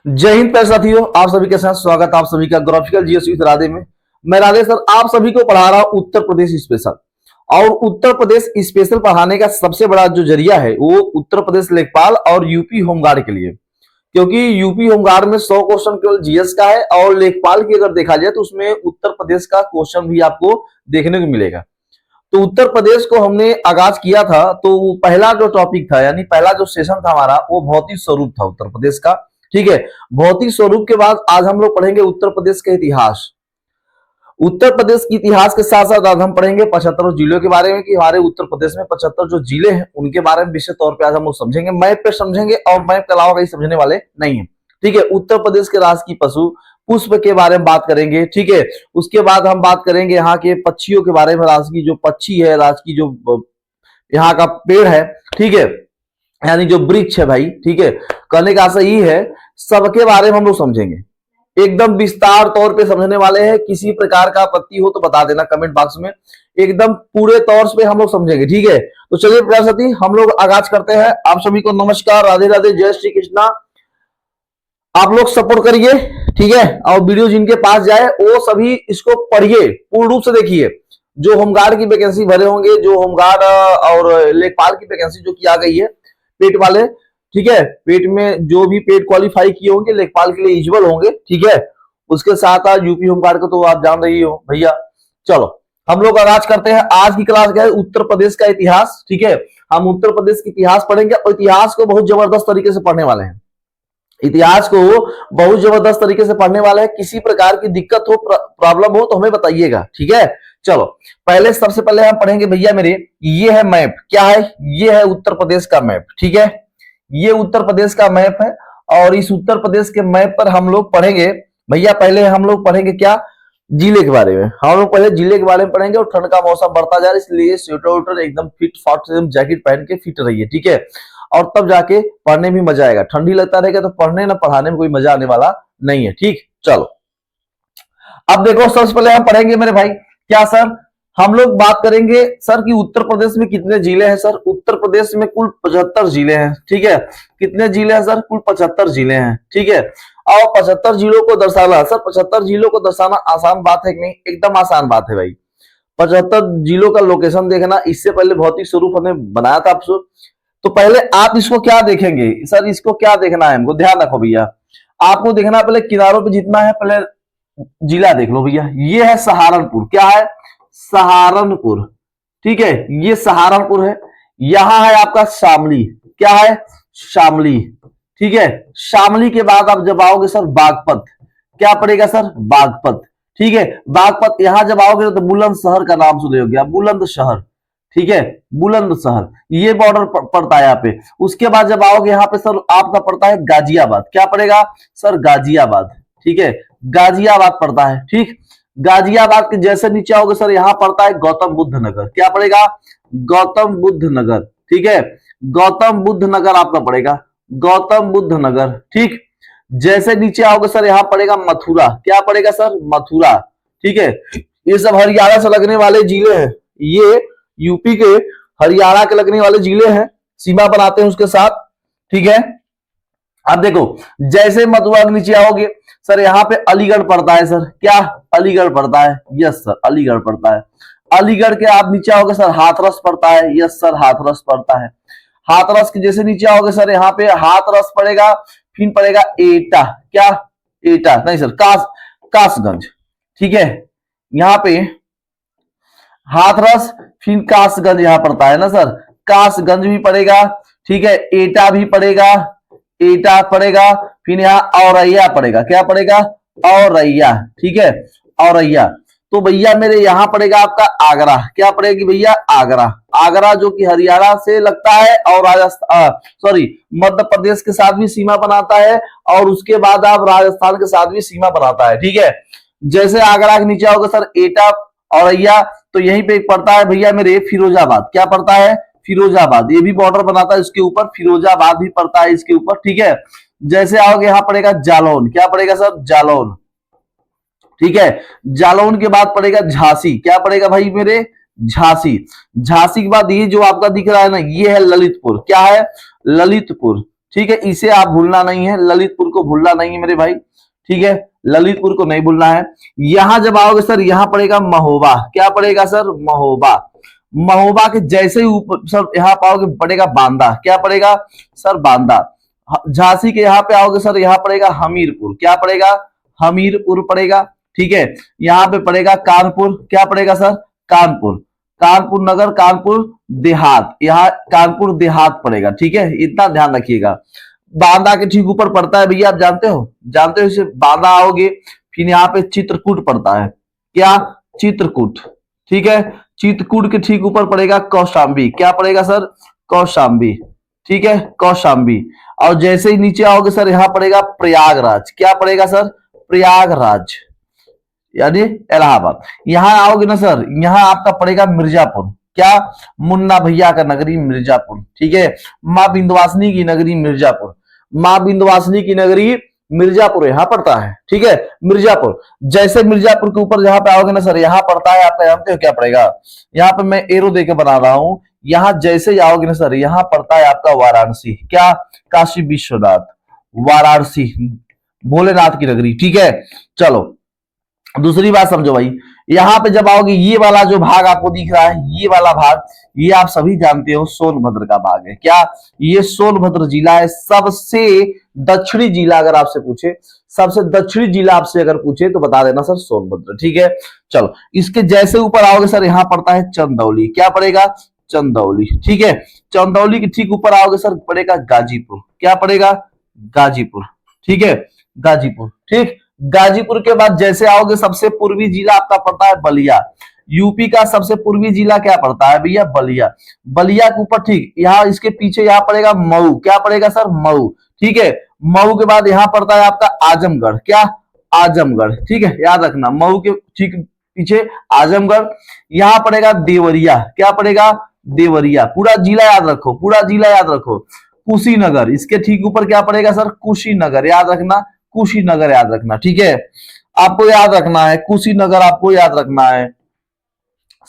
जय हिंद प्यारे साथियों, आप सभी के साथ स्वागत आप सभी का ग्राफिकल जीएस विद राधे में। मैं राधे सर आप सभी को पढ़ा रहा हूं उत्तर प्रदेश स्पेशल। और उत्तर प्रदेश स्पेशल पढ़ाने का सबसे बड़ा जो जरिया है वो उत्तर प्रदेश लेखपाल और यूपी होमगार्ड के लिए, क्योंकि यूपी होमगार्ड में 100 क्वेश्चन केवल जीएस का है और लेखपाल की अगर देखा जाए तो उसमें उत्तर प्रदेश का क्वेश्चन भी आपको देखने को मिलेगा। तो उत्तर प्रदेश को हमने आगाज किया था तो पहला जो टॉपिक था यानी पहला जो सेशन था हमारा वो भौतिक स्वरूप था उत्तर प्रदेश का। ठीक है, भौतिक स्वरूप के बाद आज हम लोग पढ़ेंगे उत्तर प्रदेश का इतिहास। उत्तर प्रदेश के इतिहास के साथ साथ आज हम पढ़ेंगे 75 जिलों के बारे में कि हमारे उत्तर प्रदेश में 75 जो जिले हैं उनके बारे में विशेष तौर पे आज हम लोग समझेंगे, मैप पे समझेंगे और मैप के अलावा कहीं समझने वाले नहीं है। ठीक है, उत्तर प्रदेश के राष्ट्रीय पशु पुष्प के बारे में बात करेंगे। ठीक है, उसके बाद हम बात करेंगे यहाँ के पक्षियों के बारे में, राज्य की जो पक्षी है, राज्य की जो यहाँ का पेड़ है, ठीक है, यानी जो वृक्ष है भाई, ठीक है, कहने का सही है, सबके बारे में हम लोग समझेंगे, एकदम विस्तार तौर पे समझने वाले हैं। किसी प्रकार का आपत्ति हो तो बता देना कमेंट बॉक्स में, एकदम पूरे तौर पे हम लोग समझेंगे। ठीक है, तो चलिए प्यारे साथी हम लोग आगाज करते हैं। आप सभी को नमस्कार, राधे राधे, जय श्री कृष्णा। आप लोग सपोर्ट करिए, ठीक है, और वीडियो जिनके पास जाए वो सभी इसको पढ़िए, पूर्ण रूप से देखिए। जो होमगार्ड की वैकेंसी भरे होंगे, जो होमगार्ड और लेखपाल की वैकेंसी जो की आ गई है पेट वाले, ठीक है, पेट में जो भी पेट क्वालिफाई किए होंगे लेखपाल के लिए एलिजिबल होंगे। ठीक है, उसके साथ आज यूपी होमगार्ड को तो आप जान रही हो भैया। चलो हम लोग आगाज करते हैं। आज की क्लास क्या है, उत्तर प्रदेश का इतिहास। ठीक है, हम उत्तर प्रदेश का इतिहास पढ़ेंगे और इतिहास को बहुत जबरदस्त तरीके से पढ़ने वाले हैं। इतिहास को बहुत जबरदस्त तरीके से पढ़ने वाले हैं। किसी प्रकार की दिक्कत हो, प्रॉब्लम हो तो हमें बताइएगा। ठीक है, चलो पहले सबसे पहले हम पढ़ेंगे भैया मेरे, ये है मैप। क्या है, ये है उत्तर प्रदेश का मैप। ठीक है, ये उत्तर प्रदेश का मैप है और इस उत्तर प्रदेश के मैप पर हम लोग पढ़ेंगे भैया, पहले हम लोग पढ़ेंगे क्या, जिले के बारे में। हम लोग पहले जिले के बारे में पढ़ेंगे और ठंड का मौसम बढ़ता जा रहा है इसलिए स्वेटर वेटर एकदम फिट फाट जैकेट पहन के फिट रहिए। ठीक है, और तब जाके पढ़ने में मजा आएगा। ठंडी लगता रहेगा तो पढ़ने ना पढ़ाने में कोई मजा आने वाला नहीं है। ठीक, चलो अब देखो सबसे पहले हम पढ़ेंगे मेरे भाई क्या सर, हम लोग बात करेंगे सर कि उत्तर प्रदेश में कितने जिले हैं। सर उत्तर प्रदेश में कुल 75 जिले हैं। ठीक है, कितने जिले हैं सर, कुल 75 जिले हैं। ठीक है, और 75 जिलों को दर्शाना, सर 75 जिलों को दर्शाना आसान बात है कि नहीं, एकदम आसान बात है भाई। 75 जिलों का लोकेशन देखना, इससे पहले भौतिक स्वरूप हमने बनाया था आपसे। तो पहले आप इसको क्या देखेंगे सर, इसको क्या देखना है हमको, ध्यान रखो भैया, आपको देखना पहले किनारों पे जितना है पहले जिला देख लो भैया। ये है सहारनपुर, क्या है, सहारनपुर। ठीक है, ये सहारनपुर है। यहां है आपका शामली, क्या है, शामली। ठीक है, शामली के बाद आप जब आओगे सर बागपत, क्या पड़ेगा सर, बागपत। ठीक है, बागपत यहां जब आओगे तो बुलंदशहर का नाम सुने होगे आप, बुलंदशहर। ठीक है, बुलंदशहर ये बॉर्डर पड़ता है यहाँ पे। उसके बाद जब आओगे यहाँ पे सर आपका पड़ता है गाजियाबाद, क्या पड़ेगा सर, गाजियाबाद। ठीक है, गाजियाबाद पड़ता है। ठीक, गाजियाबाद के जैसे नीचे आओगे सर यहाँ पड़ता है गौतम बुद्ध नगर, क्या पड़ेगा, गौतम बुद्ध नगर। ठीक है, गौतम बुद्ध नगर आपका पड़ेगा, गौतम बुद्ध नगर। ठीक, जैसे नीचे आओगे सर यहाँ पड़ेगा मथुरा, क्या पड़ेगा सर, मथुरा। ठीक है, ये सब हरियाणा से लगने वाले जिले हैं, ये यूपी के हरियाणा के लगने वाले जिले हैं, सीमा बनाते हैं उसके साथ। ठीक है, अब देखो जैसे मथुरा के नीचे आओगे सर यहाँ पे अलीगढ़ पड़ता है सर, क्या अलीगढ़ पड़ता है, यस सर अलीगढ़ पड़ता है। अलीगढ़ के आप नीचे आओगे सर हाथरस पड़ता है, यस सर हाथरस पड़ता है। हाथरस के जैसे नीचे आओगे सर यहाँ पे हाथरस पड़ेगा, फिर पड़ेगा एटा, क्या एटा नहीं सर, कासगंज। ठीक है, यहाँ पे हाथरस फिर कासगंज यहाँ पड़ता है ना सर, कासगंज भी पड़ेगा। ठीक है, एटा भी पड़ेगा, एटा पड़ेगा, फिर यहाँ औरैया पड़ेगा, क्या पड़ेगा, औरैया। ठीक है, औरैया। तो भैया मेरे यहाँ पड़ेगा आपका आगरा, क्या पड़ेगी भैया, आगरा। आगरा जो कि हरियाणा से लगता है और राजस्थान सॉरी मध्य प्रदेश के साथ भी सीमा बनाता है और उसके बाद आप राजस्थान के साथ भी सीमा बनाता है। ठीक है, जैसे आगरा के नीचे आओगे सर एटा औरैया, तो यहीं पे पड़ता है भैया मेरे फिरोजाबाद, क्या पड़ता है, फिरोजाबाद। ये भी बॉर्डर बनाता है इसके ऊपर, फिरोजाबाद भी पड़ता है इसके ऊपर। ठीक है, जैसे आओगे यहाँ पड़ेगा जालौन, क्या पड़ेगा सर, जालौन। ठीक है, जालौन के बाद पड़ेगा झांसी, क्या पड़ेगा भाई मेरे, झांसी। झांसी के बाद ये जो आपका दिख रहा है ना, ये है ललितपुर, क्या है, ललितपुर। ठीक है, इसे आप भूलना नहीं है, ललितपुर को भूलना नहीं है मेरे भाई, ठीक है, ललितपुर को नहीं भूलना है। यहां जब आओगे सर, यहां पड़ेगा महोबा। क्या पड़ेगा सर? महोबा। महोबा के जैसे ही ऊपर सर यहाँ पाओगे पड़ेगा बांदा। क्या पड़ेगा सर? बांदा। झांसी के यहाँ पे आओगे सर, यहाँ पड़ेगा हमीरपुर। क्या पड़ेगा? हमीरपुर पड़ेगा। ठीक है, यहाँ पे पड़ेगा कानपुर। क्या पड़ेगा सर? कानपुर। कानपुर नगर, कानपुर देहात, यहाँ कानपुर देहात पड़ेगा। ठीक है, इतना ध्यान रखिएगा। बांदा के ठीक ऊपर पड़ता है भैया, आप जानते हो, जानते हो इसे। बांदा आओगे, फिर यहाँ पे चित्रकूट पड़ता है। क्या? चित्रकूट। ठीक है, चित्रकूट के ठीक ऊपर पड़ेगा कौशाम्बी। क्या पड़ेगा सर? कौशाम्बी। ठीक है, कौशाम्बी। और जैसे ही नीचे आओगे सर, यहाँ पड़ेगा प्रयागराज। क्या पड़ेगा सर? प्रयागराज यानी इलाहाबाद। यहां आओगे ना सर, यहां आपका पड़ेगा मिर्जापुर। क्या? मुन्ना भैया का नगरी मिर्जापुर। ठीक है, मां विंध्यवासिनी की नगरी मिर्जापुर। मां विंध्यवासिनी की नगरी मिर्जापुर यहां पड़ता है। ठीक है, मिर्जापुर। जैसे मिर्जापुर के ऊपर जहां पे आओगे ना सर, यहां पड़ता है आपका, जानते हो क्या पड़ेगा? यहाँ पे मैं एरो देके बना रहा हूं। यहां जैसे ही आओगे ना सर, यहां पड़ता है आपका वाराणसी। क्या? काशी विश्वनाथ, वाराणसी, भोलेनाथ की नगरी। ठीक है, चलो दूसरी बात समझो भाई। यहां पे जब आओगे, ये वाला जो भाग आपको दिख रहा है, ये वाला भाग, ये आप सभी जानते हो सोनभद्र का भाग है। क्या? ये सोनभद्र जिला है, सबसे दक्षिणी जिला। अगर आपसे पूछे सबसे दक्षिणी जिला आपसे अगर पूछे तो बता देना सर सोनभद्र। ठीक है, चलो इसके जैसे ऊपर आओगे सर, यहां पड़ता है चंदौली। क्या पड़ेगा? चंदौली। ठीक है, चंदौली के ठीक ऊपर आओगे सर, पड़ेगा गाजीपुर। क्या पड़ेगा? गाजीपुर। ठीक है, गाजीपुर। ठीक, गाजीपुर के बाद जैसे आओगे, सबसे पूर्वी जिला आपका पड़ता है बलिया। यूपी का सबसे पूर्वी जिला क्या पड़ता है भैया? बलिया। बलिया के ऊपर ठीक यहाँ इसके पीछे यहाँ पड़ेगा मऊ। क्या पड़ेगा सर? मऊ। ठीक है, मऊ के बाद यहाँ पड़ता है आपका आजमगढ़। क्या? आजमगढ़। ठीक है, याद रखना, मऊ के ठीक पीछे आजमगढ़। यहाँ पड़ेगा देवरिया। क्या पड़ेगा? देवरिया। पूरा जिला याद रखो, पूरा जिला याद रखो। कुशीनगर, इसके ठीक ऊपर क्या पड़ेगा सर? कुशीनगर। याद रखना, कुशीनगर याद रखना। ठीक है, आपको याद रखना है, कुशीनगर आपको याद रखना है।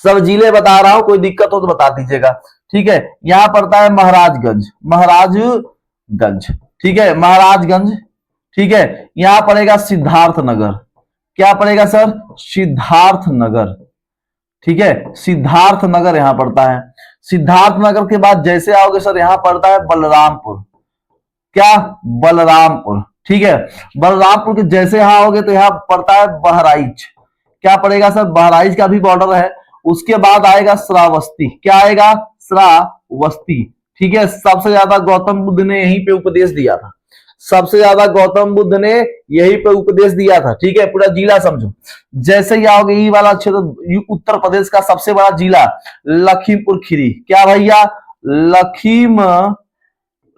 सब जिले बता रहा हूं, कोई दिक्कत हो तो बता दीजिएगा। ठीक है, यहां पड़ता है महाराजगंज। महाराजगंज। ठीक है, महाराजगंज। ठीक है, यहां पड़ेगा सिद्धार्थ नगर। क्या पड़ेगा सर? सिद्धार्थ नगर। ठीक है, सिद्धार्थ नगर यहां पड़ता है। सिद्धार्थ नगर के बाद जैसे आओगे सर, यहां पड़ता है बलरामपुर। क्या? बलरामपुर। ठीक है, बलरामपुर के जैसे यहां आओगे तो यहां पड़ता है बहराइच। क्या पड़ेगा सर? बहराइच का भी बॉर्डर है। उसके बाद आएगा श्रावस्ती। क्या आएगा? श्रावस्ती। ठीक है, सबसे ज्यादा गौतम बुद्ध ने यहीं पे उपदेश दिया था। सबसे ज्यादा गौतम बुद्ध ने यहीं पे उपदेश दिया था। ठीक है, पूरा जिला समझो। जैसे ही आओगे, ये वाला क्षेत्र उत्तर प्रदेश का सबसे बड़ा जिला लखीमपुर खीरी। क्या भैया?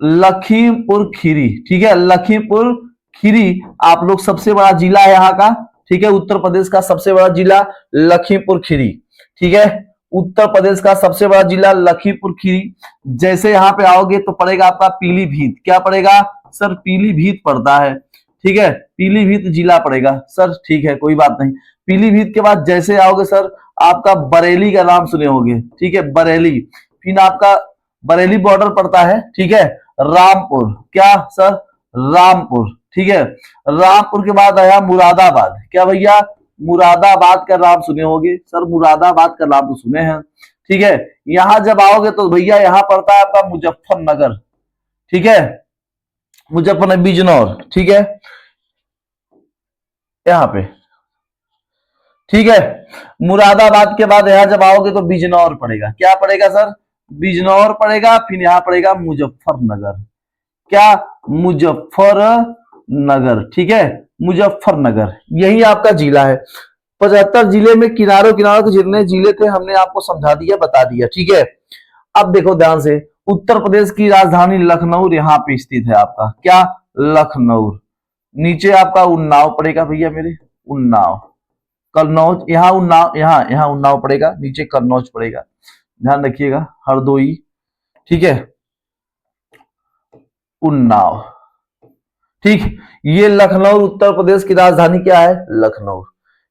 लखीमपुर खीरी। ठीक है, लखीमपुर खीरी आप लोग सबसे बड़ा जिला है यहाँ का। ठीक है, उत्तर प्रदेश का सबसे बड़ा जिला लखीमपुर खीरी। ठीक है, उत्तर प्रदेश का सबसे बड़ा जिला लखीमपुर खीरी। जैसे यहाँ पे आओगे तो पड़ेगा आपका पीलीभीत। क्या पड़ेगा सर? पीलीभीत पड़ता है। ठीक है, पीलीभीत जिला पड़ेगा सर। ठीक है, कोई बात नहीं। पीलीभीत के बाद जैसे आओगे सर, आपका बरेली का नाम सुने होंगे। ठीक है, बरेली। फिर आपका बरेली बॉर्डर पड़ता है। ठीक है, रामपुर। क्या सर? रामपुर। ठीक है, रामपुर के बाद आया मुरादाबाद। क्या भैया? मुरादाबाद का नाम सुने होंगे सर, मुरादाबाद का नाम तो सुने हैं। ठीक है, यहां जब आओगे तो भैया यहां पड़ता है आपका मुजफ्फरनगर। ठीक है, मुजफ्फरनगर, बिजनौर। ठीक है, यहां पे। ठीक है, मुरादाबाद के बाद यहां जब आओगे तो बिजनौर पड़ेगा। क्या पड़ेगा सर? बिजनौर पड़ेगा। फिर यहां पड़ेगा मुजफ्फरनगर। क्या? मुजफ्फरनगर। ठीक है, मुजफ्फरनगर यही आपका जिला है। 75 जिले में किनारों किनारों के जितने जिले थे हमने आपको समझा दिया, बता दिया। ठीक है, अब देखो ध्यान से, उत्तर प्रदेश की राजधानी लखनऊ यहाँ पे स्थित है आपका। क्या? लखनऊ। नीचे आपका उन्नाव पड़ेगा भैया मेरे, उन्नाव। कन्नौज, यहाँ उन्नाव, यहाँ उन्नाव पड़ेगा, नीचे कन्नौज पड़ेगा। ध्यान रखिएगा, हरदोई। ठीक है, उन्नाव। ठीक, ये लखनऊ उत्तर प्रदेश की राजधानी क्या है? लखनऊ।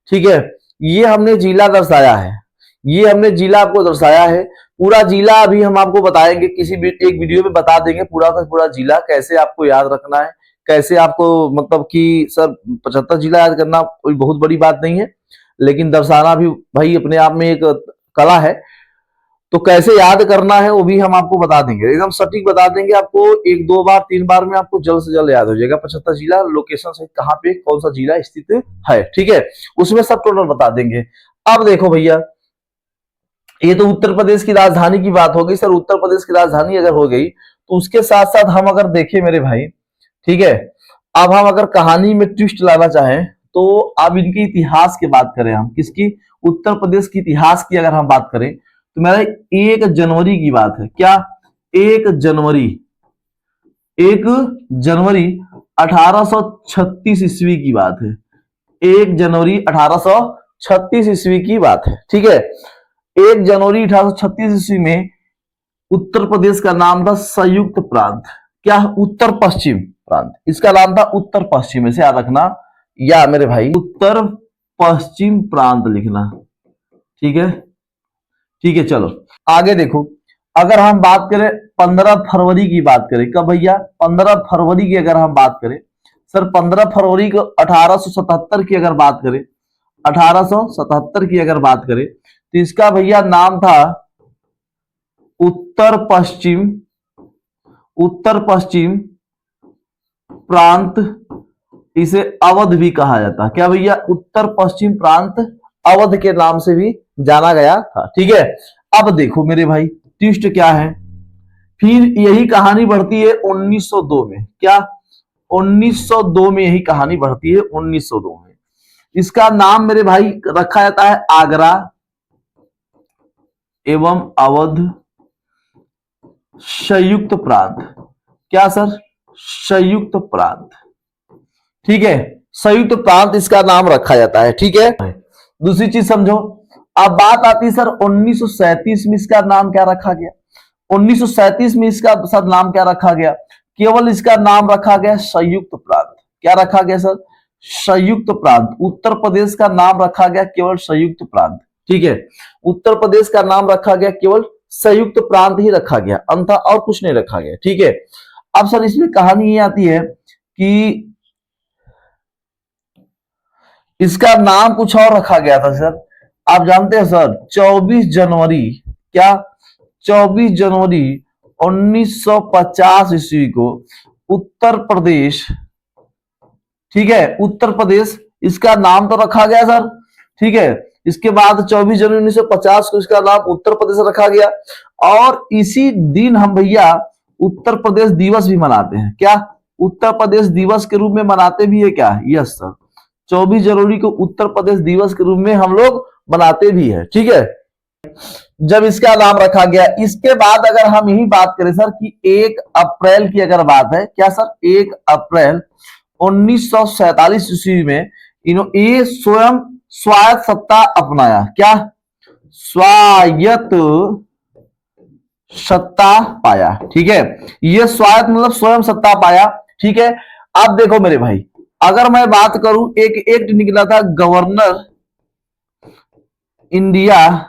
ठीक है, ये हमने जिला दर्शाया है, ये हमने जिला आपको दर्शाया है। पूरा जिला अभी हम आपको बताएंगे, किसी भी एक वीडियो में बता देंगे पूरा का पूरा जिला कैसे आपको याद रखना है, कैसे आपको मतलब कि सर 75 जिला याद करना कोई बहुत बड़ी बात नहीं है, लेकिन दर्शाना भी भाई अपने आप में एक कला है। तो कैसे याद करना है वो भी हम आपको बता देंगे, एकदम सटीक बता देंगे आपको, एक दो बार तीन बार में आपको जल्द से जल्द याद हो जाएगा 75 जिला लोकेशन सहित कहाँ पे कौन सा जिला स्थित है, ठीक है, उसमें सब टोटल बता देंगे। अब देखो भैया, ये तो उत्तर प्रदेश की राजधानी की बात हो गई सर, उत्तर प्रदेश की राजधानी अगर हो गई तो उसके साथ साथ हम अगर देखें मेरे भाई, ठीक है, अब हम अगर कहानी में ट्विस्ट लाना चाहें तो अब इनके इतिहास की बात करें, हम किसकी, उत्तर प्रदेश के इतिहास की अगर हम बात करें तो मेरा 1 जनवरी की बात है, क्या 1 जनवरी, 1 जनवरी 1836 ईस्वी की बात है, 1 जनवरी 1836 ईस्वी की बात है, ठीक है। 1 जनवरी 1836 ईस्वी में उत्तर प्रदेश का नाम था संयुक्त प्रांत, क्या उत्तर पश्चिम प्रांत, इसका नाम था उत्तर पश्चिम, इसे याद रखना, या मेरे भाई उत्तर पश्चिम प्रांत लिखना, ठीक है, ठीक है। चलो आगे देखो, अगर हम बात करें 15 फरवरी की बात करें, कब भैया 15 फरवरी की अगर हम बात करें सर, 15 फरवरी को 1877 की अगर बात करें, 1877 की अगर बात करें तो इसका भैया नाम था उत्तर पश्चिम प्रांत, इसे अवध भी कहा जाता है, क्या भैया उत्तर पश्चिम प्रांत अवध के नाम से भी जाना गया था, ठीक है। अब देखो मेरे भाई ट्विस्ट क्या है, फिर यही कहानी बढ़ती है 1902 में, क्या 1902 में यही कहानी बढ़ती है 1902 में, इसका नाम मेरे भाई रखा जाता है आगरा एवं अवध संयुक्त प्रांत, क्या सर संयुक्त प्रांत, ठीक है, संयुक्त प्रांत इसका नाम रखा जाता है, ठीक है। दूसरी चीज समझो, अब बात आती है सर 1937 में इसका नाम क्या रखा गया, 1937 में इसका सर नाम क्या रखा गया, केवल इसका नाम रखा गया संयुक्त प्रांत, क्या रखा गया सर संयुक्त प्रांत, उत्तर प्रदेश का नाम रखा गया केवल संयुक्त प्रांत, ठीक है, उत्तर प्रदेश का नाम रखा गया केवल संयुक्त प्रांत ही रखा गया, अन्यथा और कुछ नहीं रखा गया, ठीक है। अब सर इसमें कहानी ये आती है कि इसका नाम कुछ और रखा गया था सर, आप जानते हैं सर 24 जनवरी, क्या 24 जनवरी 1950 ईस्वी को उत्तर प्रदेश, ठीक है, उत्तर प्रदेश इसका नाम तो रखा गया सर, ठीक है, इसके बाद 24 जनवरी 1950 को इसका नाम उत्तर प्रदेश रखा गया, और इसी दिन हम भैया उत्तर प्रदेश दिवस भी मनाते हैं, क्या उत्तर प्रदेश दिवस के रूप में मनाते भी है, क्या यस सर 24 जनवरी को उत्तर प्रदेश दिवस के रूप में हम लोग मनाते भी है, ठीक है, जब इसका नाम रखा गया। इसके बाद अगर हम यही बात करें सर कि 1 अप्रैल की अगर बात है, क्या सर 1 अप्रैल 1947 ईस्वी में ये स्वयं स्वायत्त सत्ता अपनाया, क्या स्वायत्त सत्ता पाया, ठीक है, ये स्वायत्त मतलब स्वयं सत्ता पाया, ठीक है। अब देखो मेरे भाई, अगर मैं बात करूं एक एक्ट निकला था गवर्नर इंडिया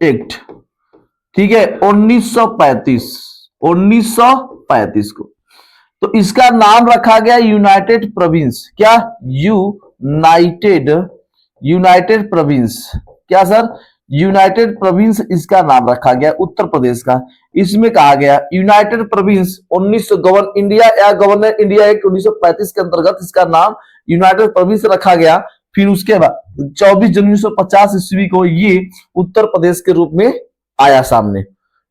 एक्ट, ठीक है, 1935 को, तो इसका नाम रखा गया यूनाइटेड प्रोविंस, क्या यूनाइटेड प्रोविंस, क्या सर यूनाइटेड प्रोविंस इसका नाम रखा गया उत्तर प्रदेश का। इसमें कहा गया United province 1900 governor India act 1935 के अंतर्गत इसका नाम यूनाइटेड प्रोविंस रखा गया। फिर उसके बाद 24 जनवरी 1950 ईस्वी को ये उत्तर प्रदेश के रूप में आया सामने,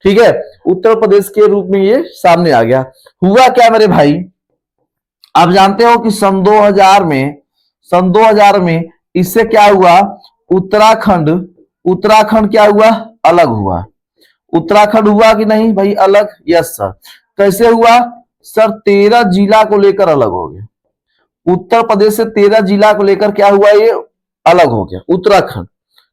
ठीक है, उत्तर प्रदेश के रूप में ये सामने आ गया। हुआ क्या मेरे भाई, आप जानते हो कि सन 2000 में इससे क्या हुआ, उत्तराखंड क्या हुआ, अलग हुआ, उत्तराखंड हुआ कि नहीं भाई अलग, यस सर। कैसे हुआ सर, 13 जिला को लेकर अलग हो गया, उत्तर प्रदेश से 13 जिला को लेकर क्या हुआ, ये अलग हो गया उत्तराखंड,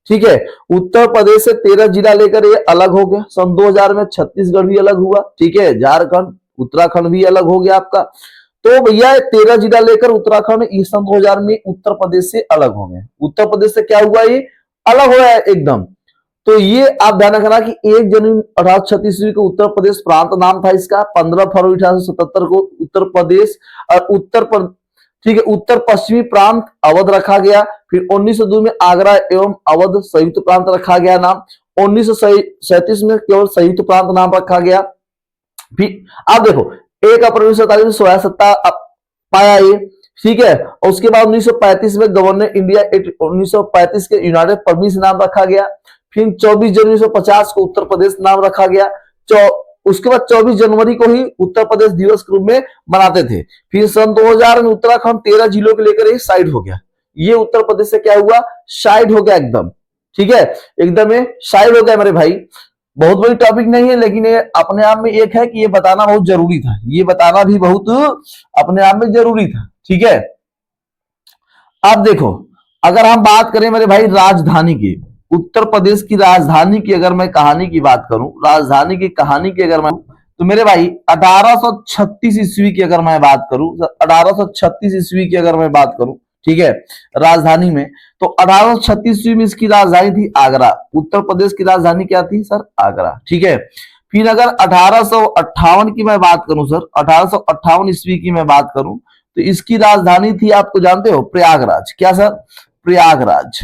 ठीक है, उत्तर प्रदेश से 13 जिला लेकर ये अलग हो गया। सन 2000 में छत्तीसगढ़ भी अलग हुआ, ठीक है, झारखंड उत्तराखंड भी अलग हो गया आपका। तो भैया 13 जिला लेकर उत्तराखंड सन 2000 में उत्तर प्रदेश से अलग हो गए, उत्तर प्रदेश से क्या हुआ, ये अलग हो गया एकदम। तो ये आप ध्यान रखना कि 1 जनवरी 1836 को उत्तर प्रदेश प्रांत नाम था इसका। 15 फरवरी 1877 को उत्तर प्रदेश और ठीक है, उत्तर पश्चिमी प्रांत अवध रखा गया। फिर 1902 में आगरा एवं अवध संयुक्त प्रांत रखा गया नाम। 1937 में केवल संयुक्त प्रांत नाम रखा गया। फिर आप देखो 1 अप्रैल 1947 में स्वयं सत्ता पाया ये, ठीक है। और उसके बाद 1935 में गवर्नर इंडिया एक्ट 1935 के यूनाइटेड प्रोविंस नाम रखा गया। फिर 24 जनवरी 1950 को उत्तर प्रदेश नाम रखा गया। उसके बाद 24 जनवरी को ही उत्तर प्रदेश दिवस के रूप में मनाते थे। फिर सन 2000 में उत्तराखंड 13 जिलों के लेकर एक साइड हो गया। ये उत्तर प्रदेश से क्या हुआ, साइड हो गया एकदम, ठीक है, एकदम साइड हो गया मेरे भाई। बहुत बड़ी टॉपिक नहीं है, लेकिन ये अपने आप में एक है कि ये बताना बहुत जरूरी था, ये बताना भी बहुत अपने आप में जरूरी था, ठीक है। अब देखो, अगर हम बात करें मेरे भाई राजधानी की, उत्तर प्रदेश की राजधानी की अगर मैं कहानी की बात करूं, राजधानी की कहानी की अगर मैं, तो मेरे भाई 1836 ईस्वी की अगर मैं बात करूं, 1836 ईस्वी की अगर मैं बात करूं, ठीक है, राजधानी में, तो 1836 ईस्वी में इसकी राजधानी थी आगरा। उत्तर प्रदेश की राजधानी क्या थी सर, आगरा, ठीक है। फिर अगर 1858 की मैं बात करूं सर, 1858 ईस्वी की मैं बात करूं, तो इसकी राजधानी थी, आपको जानते हो, प्रयागराज। क्या सर, प्रयागराज,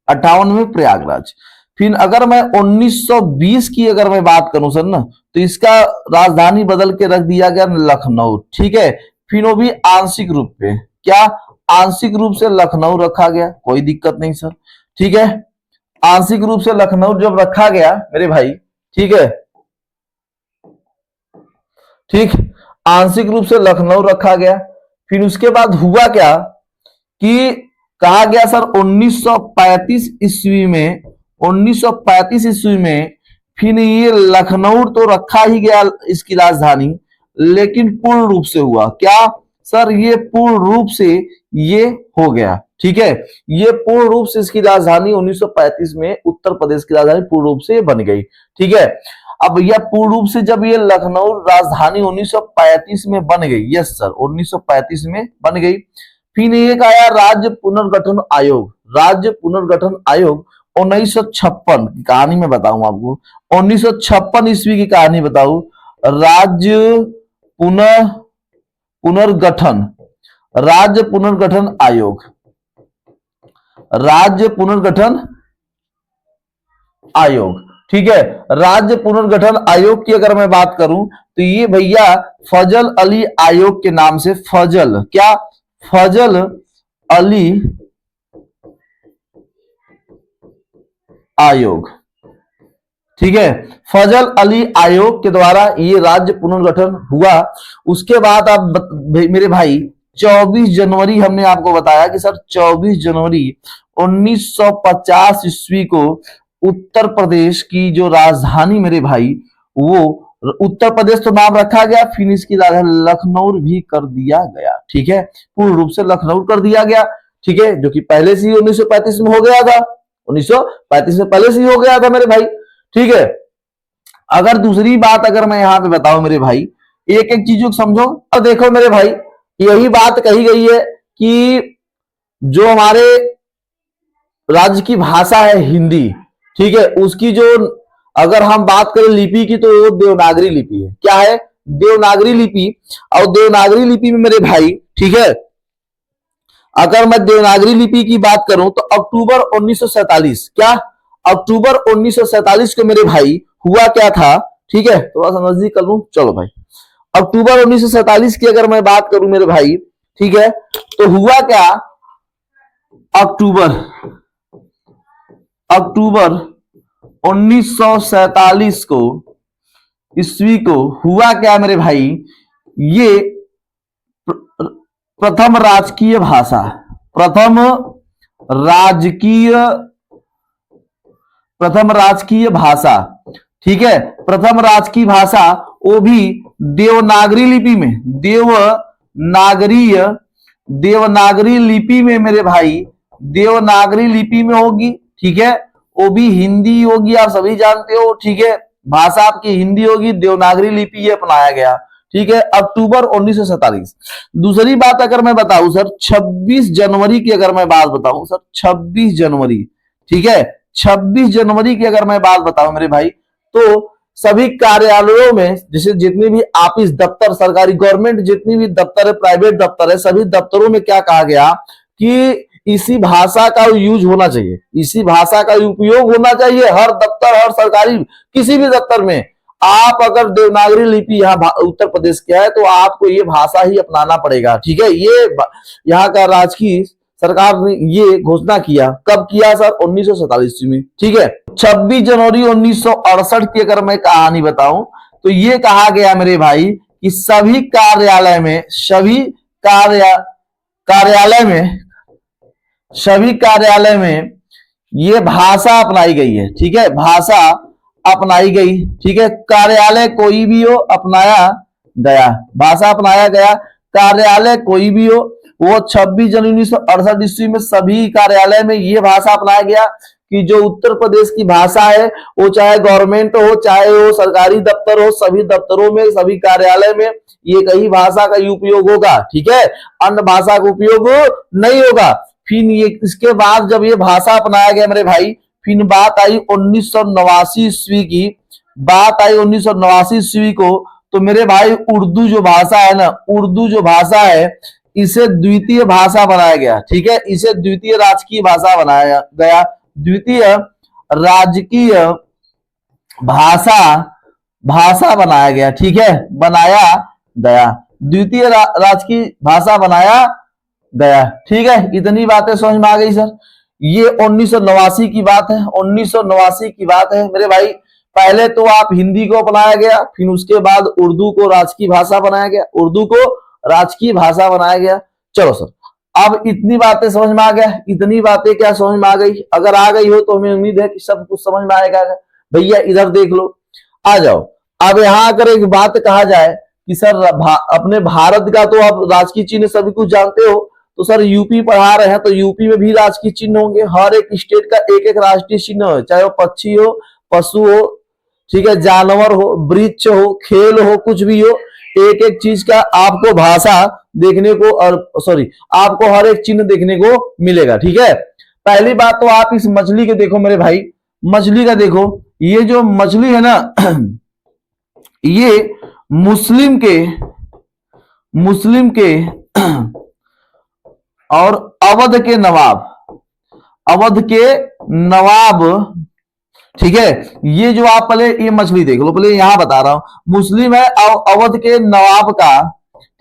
58 में प्रयागराज। फिर अगर मैं 1920 की अगर मैं बात करूं सर ना, तो इसका राजधानी बदल के रख दिया गया लखनऊ, ठीक है। फिर वो भी आंशिक रूप पे, क्या, आंशिक रूप से लखनऊ रखा गया, कोई दिक्कत नहीं सर, ठीक है। आंशिक रूप से लखनऊ जब रखा गया मेरे भाई, ठीक है, ठीक, आंशिक रूप से लखनऊ रखा गया। फिर उसके बाद हुआ क्या कि कहा गया सर 1935 ईस्वी में, 1935 ईस्वी में फिर ये लखनऊ तो रखा ही गया इसकी राजधानी, लेकिन पूर्ण रूप से हुआ क्या सर, ये पूर्ण रूप से ये हो गया, ठीक है। ये पूर्ण रूप से इसकी राजधानी 1935 में उत्तर प्रदेश की राजधानी पूर्ण रूप से बन गई, ठीक है। अब यह पूर्ण रूप से जब ये लखनऊ राजधानी 1935 में बन गई, यस सर 1935 में बन गई। फिर एक आया राज्य पुनर्गठन आयोग। राज्य पुनर्गठन आयोग 1956 की कहानी में बताऊं आपको, 1956 ईस्वी की कहानी बताऊं, राज्य पुनर्गठन, राज्य पुनर्गठन आयोग, राज्य पुनर्गठन आयोग, ठीक है। राज्य पुनर्गठन आयोग की अगर मैं बात करूं, तो ये भैया फजल अली आयोग के नाम से, फजल, क्या, फजल अली आयोग, ठीक है, फजल अली आयोग के द्वारा ये राज्य पुनर्गठन हुआ। उसके बाद आप मेरे भाई 24 जनवरी हमने आपको बताया कि सर 24 जनवरी 1950 ईस्वी को उत्तर प्रदेश की जो राजधानी मेरे भाई, वो उत्तर प्रदेश तो नाम रखा गया, फिर इसकी राजधानी लखनऊ भी कर दिया गया, ठीक है, पूर्ण रूप से लखनऊ कर दिया गया, ठीक है, जो कि पहले से ही 1935 में हो गया था, 1935 में पहले से ही हो गया था मेरे भाई, ठीक है। अगर दूसरी बात अगर मैं यहां पे बताऊं मेरे भाई, एक एक चीजों को समझो। और देखो मेरे भाई, यही बात कही गई है कि जो हमारे राज्य की भाषा है हिंदी, ठीक है, उसकी जो अगर हम बात करें लिपि की, तो वो देवनागरी लिपि है। क्या है, देवनागरी लिपि। और देवनागरी लिपि में मेरे भाई, ठीक है, अगर मैं देवनागरी लिपि की बात करूं, तो अक्टूबर 1947, क्या, अक्टूबर 1947 को मेरे भाई हुआ क्या था, ठीक है, थोड़ा सा नजदीक कर लूं, चलो भाई, अक्टूबर 1947 की अगर मैं बात करूं मेरे भाई, ठीक है, तो हुआ क्या, अक्टूबर 1947 को, ईस्वी को हुआ क्या मेरे भाई, ये प्रथम राजकीय भाषा, प्रथम राजकीय भाषा, ठीक है, प्रथम राजकीय भाषा, वो भी देवनागरी लिपि में, देवनागरी लिपि में मेरे भाई, देवनागरी लिपि में होगी, ठीक है, वो भी हिंदी होगी, आप सभी जानते हो, ठीक है, भाषा आपकी हिंदी होगी, देवनागरी लिपि ये अपनाया गया, ठीक है, अक्टूबर 1947। दूसरी बात अगर मैं बताऊं सर, 26 जनवरी की अगर मैं बात बताऊं सर, 26 जनवरी, ठीक है, 26 जनवरी की अगर मैं बात बताऊं मेरे भाई, तो सभी कार्यालयों में, जैसे जितनी भी ऑफिस दफ्तर सरकारी गवर्नमेंट जितनी भी दफ्तर है, प्राइवेट दफ्तर है, सभी दफ्तरों में क्या कहा गया कि इसी भाषा का यूज होना चाहिए, इसी भाषा का उपयोग होना चाहिए हर दफ्तर, हर सरकारी किसी भी दफ्तर में। आप अगर देवनागरी लिपि यहाँ उत्तर प्रदेश के है तो आपको ये भाषा ही अपनाना पड़ेगा, ठीक है। ये यहाँ का राजकीय सरकार ने ये घोषणा किया, कब किया सर? 1947 में, ठीक है। 26 जनवरी 1968 की अगर मैं कहानी बताऊं तो ये कहा गया मेरे भाई कि सभी कार्यालय में, सभी कार्यालय में ये भाषा अपनाई गई है, ठीक है, भाषा अपनाई गई, ठीक है। कार्यालय कोई भी हो अपनाया गया, भाषा अपनाया गया, कार्यालय कोई भी हो, वो 26 जनवरी 1968 ईस्वी में सभी कार्यालय में ये भाषा अपनाया गया कि जो उत्तर प्रदेश की भाषा है, वो चाहे गवर्नमेंट हो, चाहे वो सरकारी दफ्तर हो, सभी दफ्तरों में, सभी कार्यालय में ये कई भाषा का उपयोग होगा, ठीक है, अन्य भाषा का उपयोग नहीं होगा। फिर ये इसके बाद जब ये भाषा अपनाया गया मेरे भाई, फिर बात आई 1989 ईस्वी की, बात आई 1989 ईस्वी को, तो मेरे भाई उर्दू जो भाषा है ना, उर्दू जो भाषा है, इसे द्वितीय भाषा बनाया गया, ठीक है, इसे द्वितीय राजकीय भाषा बनाया गया, द्वितीय राजकीय भाषा बनाया गया, ठीक है, बनाया गया, द्वितीय राजकीय भाषा बनाया गया, ठीक है। इतनी बातें समझ में आ गई सर। ये 1989 की बात है, 1989 की बात है मेरे भाई। पहले तो आप हिंदी को अपनाया गया, फिर उसके बाद उर्दू को राजकीय भाषा बनाया गया, उर्दू को राजकीय भाषा बनाया गया। चलो सर, अब इतनी बातें समझ में आ गया, इतनी बातें क्या समझ में आ गई? अगर आ गई हो तो हमें उम्मीद है कि सब कुछ समझ में आएगा। भैया इधर देख लो, आ जाओ। अब यहाँ अगर एक बात कहा जाए कि सर अपने भारत का तो आप राजकीय चिन्ह सभी कुछ जानते हो, तो सर यूपी पढ़ा रहे हैं तो यूपी में भी राजकीय चिन्ह होंगे, हर एक स्टेट का एक एक राष्ट्रीय चिन्ह हो, चाहे वो पक्षी हो, पशु हो, ठीक है, जानवर हो, वृक्ष हो, खेल हो, कुछ भी हो, एक एक चीज का आपको भाषा देखने को, और सॉरी आपको हर एक चिन्ह देखने को मिलेगा, ठीक है। पहली बात तो आप इस मछली के देखो मेरे भाई, मछली का देखो, ये जो मछली है ना ये मुस्लिम के और अवध के नवाब, ठीक है। ये जो आप पहले ये मछली देख लो, पहले यहां बता रहा हूं, मुस्लिम है और अवध के नवाब का,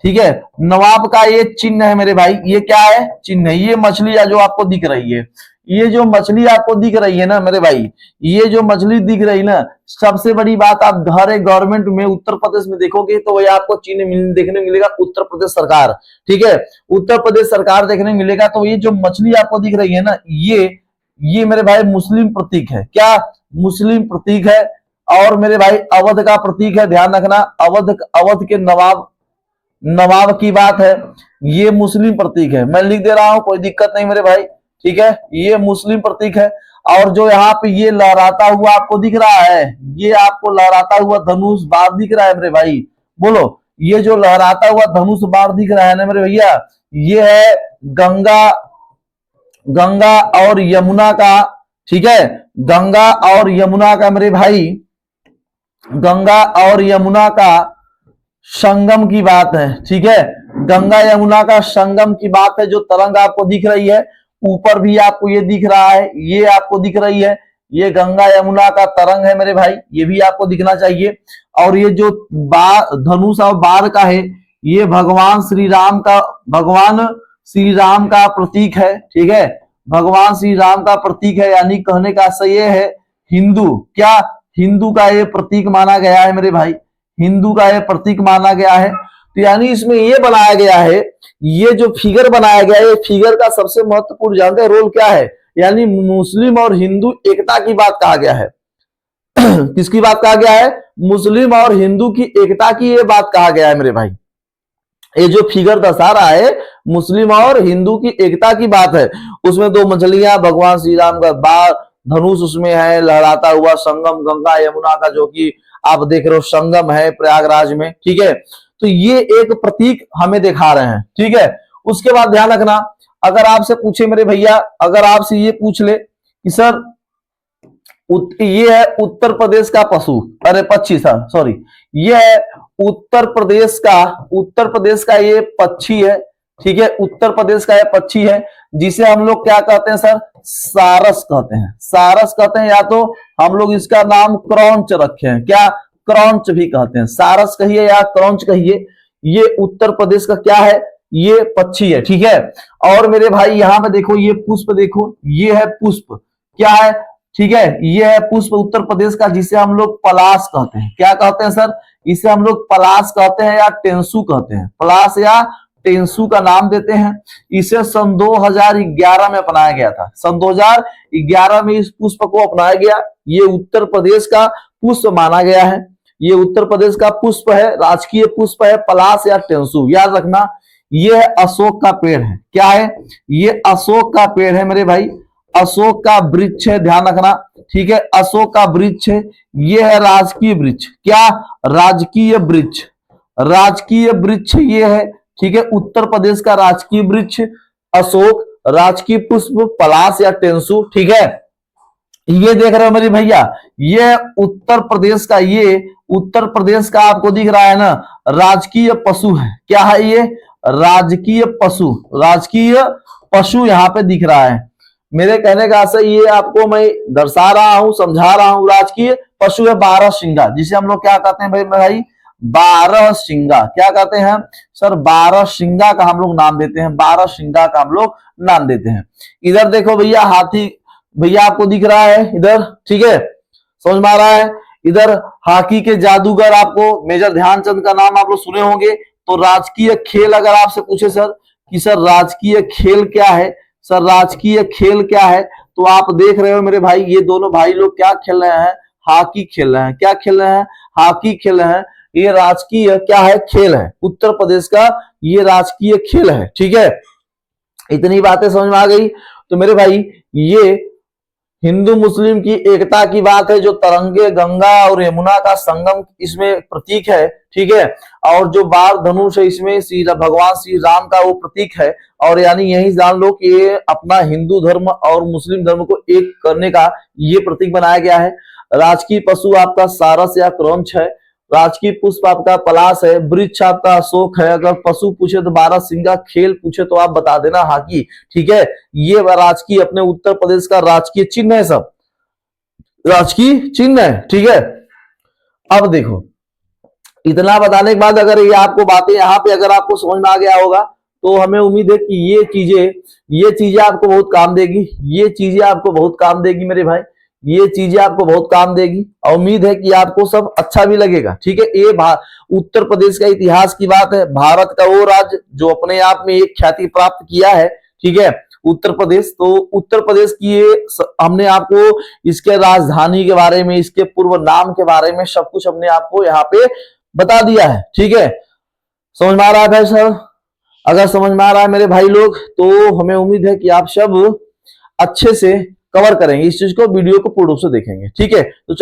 ठीक है, नवाब का ये चिन्ह है मेरे भाई। ये क्या है? चिन्ह है। ये मछली जो आपको दिख रही है, ये जो मछली आपको दिख रही है ना मेरे भाई, ये जो मछली दिख रही है ना, सबसे बड़ी बात आप हर एक गवर्नमेंट में उत्तर प्रदेश में देखोगे तो वही आपको चिन्ह देखने मिलेगा, उत्तर प्रदेश सरकार, ठीक है, उत्तर प्रदेश सरकार देखने मिलेगा। तो ये जो मछली आपको दिख रही है ना, ये मेरे भाई मुस्लिम प्रतीक है। क्या? मुस्लिम प्रतीक है। और मेरे भाई अवध का प्रतीक है, ध्यान रखना, अवध के नवाब की बात है, ये मुस्लिम प्रतीक है। मैं लिख दे रहा हूं, कोई दिक्कत नहीं मेरे भाई, ठीक है, ये मुस्लिम प्रतीक है। और जो यहाँ पे ये लहराता हुआ आपको दिख रहा है, ये आपको लहराता हुआ धनुष बाण दिख रहा है मेरे भाई, बोलो, ये जो लहराता हुआ धनुष बाण दिख रहा है ना मेरे भैया, ये है गंगा और यमुना का, ठीक है, गंगा और यमुना का मेरे भाई, गंगा और यमुना का संगम की बात है, ठीक है, गंगा यमुना का संगम की बात है। जो तरंग आपको दिख रही है, ऊपर भी आपको ये दिख रहा है, ये आपको दिख रही है, ये गंगा यमुना का तरंग है मेरे भाई, ये भी आपको दिखना चाहिए। और ये जो धनुष और बाण का है, ये भगवान श्री राम का प्रतीक है, ठीक है, भगवान श्री राम का प्रतीक है। यानी कहने का सही है हिंदू, क्या हिंदू का ये प्रतीक माना गया है मेरे भाई, हिंदू का ये प्रतीक माना गया है। तो यानी इसमें ये बनाया गया है, ये जो फिगर बनाया गया है, ये फिगर का सबसे महत्वपूर्ण जानते हैं रोल क्या है? यानी मुस्लिम और हिंदू एकता की बात कहा गया है। किसकी बात कहा गया है? मुस्लिम और हिंदू की एकता की ये बात कहा गया है मेरे भाई। ये जो फिगर दर्शा रहा है, मुस्लिम और हिंदू की एकता की बात है। उसमें दो मछलियां, भगवान श्री राम का बाण, धनुष उसमें है, लहराता हुआ संगम गंगा यमुना का, जो कि आप देख रहे हो संगम है प्रयागराज में, ठीक है। तो ये एक प्रतीक हमें दिखा रहे हैं, ठीक है। उसके बाद ध्यान रखना, अगर आपसे पूछे मेरे भैया, अगर आपसे ये पूछ ले कि सर ये है उत्तर प्रदेश का पशु, अरे पक्षी था, सॉरी, ये है उत्तर प्रदेश का ये पक्षी है, ठीक है, उत्तर प्रदेश का ये पक्षी है, जिसे हम लोग क्या कहते हैं सर, सारस कहते हैं, सारस कहते हैं, या तो हम लोग इसका नाम क्रॉन्च रखे हैं, क्या, क्रॉन्च भी कहते हैं, सारस कहिए या क्रॉन्च कहिए, ये उत्तर प्रदेश का क्या है, ये पक्षी है, ठीक है। और मेरे भाई यहां पे देखो, ये पुष्प देखो, ये है पुष्प, क्या है, ठीक है, ये है पुष्प उत्तर प्रदेश का, जिसे हम लोग पलाश कहते हैं, क्या कहते हैं सर, इसे हम लोग पलाश कहते हैं या टेंसू कहते हैं, पलाश या टेंसू का नाम देते हैं। इसे सन 2011 में अपनाया गया था, सन 2011 में इस पुष्प को अपनाया गया। ये उत्तर प्रदेश का पुष्प माना गया है, ये उत्तर प्रदेश का पुष्प है, राजकीय पुष्प है पलाश या टेंसू, याद रखना। ये अशोक का पेड़ है, क्या है, ये अशोक का पेड़ है मेरे भाई, अशोक का वृक्ष है, ध्यान रखना, ठीक है, अशोक का वृक्ष है। ये है राजकीय वृक्ष, क्या, राजकीय वृक्ष, राजकीय वृक्ष ये है, ठीक है, उत्तर प्रदेश का राजकीय वृक्ष अशोक, राजकीय पुष्प पलाश या टेंसू, ठीक है। ये देख रहे हो मेरे भैया, ये उत्तर प्रदेश का, ये उत्तर प्रदेश का आपको दिख रहा है ना, राजकीय पशु है, क्या है ये, राजकीय पशु, राजकीय पशु यहाँ पे दिख रहा है। मेरे कहने का आशय ये आपको मैं दर्शा रहा हूं, समझा रहा हूं, राजकीय पशु है 12 सिंगा, जिसे हम लोग क्या कहते हैं भाई 12 सिंगा, क्या कहते हैं सर, 12 सिंगा का हम लोग नाम देते हैं, 12 सिंगा का हम लोग नाम देते हैं। इधर देखो भैया, हाथी भैया आपको दिख रहा है इधर, ठीक है, समझ में आ रहा है। इधर हॉकी के जादूगर आपको मेजर ध्यानचंद का नाम आप लोग सुने होंगे। तो राजकीय खेल अगर आपसे पूछे सर कि सर राजकीय खेल क्या है, सर राजकीय खेल क्या है, तो आप देख रहे हो मेरे भाई, ये दोनों भाई लोग क्या खेल रहे हैं, हॉकी खेल रहे हैं, क्या खेल रहे हैं, हॉकी खेल रहे हैं। ये राजकीय क्या है, खेल है, उत्तर प्रदेश का ये राजकीय खेल है, ठीक है। इतनी बातें समझ में आ गई। तो मेरे भाई ये हिंदू मुस्लिम की एकता की बात है, जो तरंगे गंगा और यमुना का संगम इसमें प्रतीक है, ठीक है। और जो बार धनुष है इसमें भगवान श्री राम का वो प्रतीक है। और यानी यही जान लो कि ये अपना हिंदू धर्म और मुस्लिम धर्म को एक करने का ये प्रतीक बनाया गया है। राजकीय पशु आपका सारस या क्रौंच है, राजकीय पुष्प आपका पलाश है, वृक्ष आपका अशोक है। अगर पशु पूछे तो 12 सिंगा, खेल पूछे तो आप बता देना हॉकी, ठीक है। ये राजकीय अपने उत्तर प्रदेश का राजकीय चिन्ह है, सब राजकीय चिन्ह है, ठीक है। अब देखो, इतना बताने के बाद अगर ये आपको बातें यहाँ पे अगर आपको समझ में आ गया होगा, तो हमें उम्मीद है कि ये चीजें आपको बहुत काम देगी, ये चीजें आपको बहुत काम देगी मेरे भाई, ये चीजें आपको बहुत काम देगी। और उम्मीद है कि आपको सब अच्छा भी लगेगा, ठीक है। ये उत्तर प्रदेश का इतिहास की बात है, भारत का वो राज्य जो अपने आप में एक ख्याति प्राप्त किया है, ठीक है, उत्तर प्रदेश। तो उत्तर प्रदेश की ये हमने आपको इसके राजधानी के बारे में, इसके पूर्व नाम के बारे में सब कुछ हमने आपको यहाँ पे बता दिया है, ठीक है। समझ में आ रहा है भाई सर? अगर समझ में आ रहा है मेरे भाई लोग, तो हमें उम्मीद है कि आप सब अच्छे से कवर करेंगे इस चीज को, वीडियो को पूर्ण रूप से देखेंगे, ठीक है। तो चलिए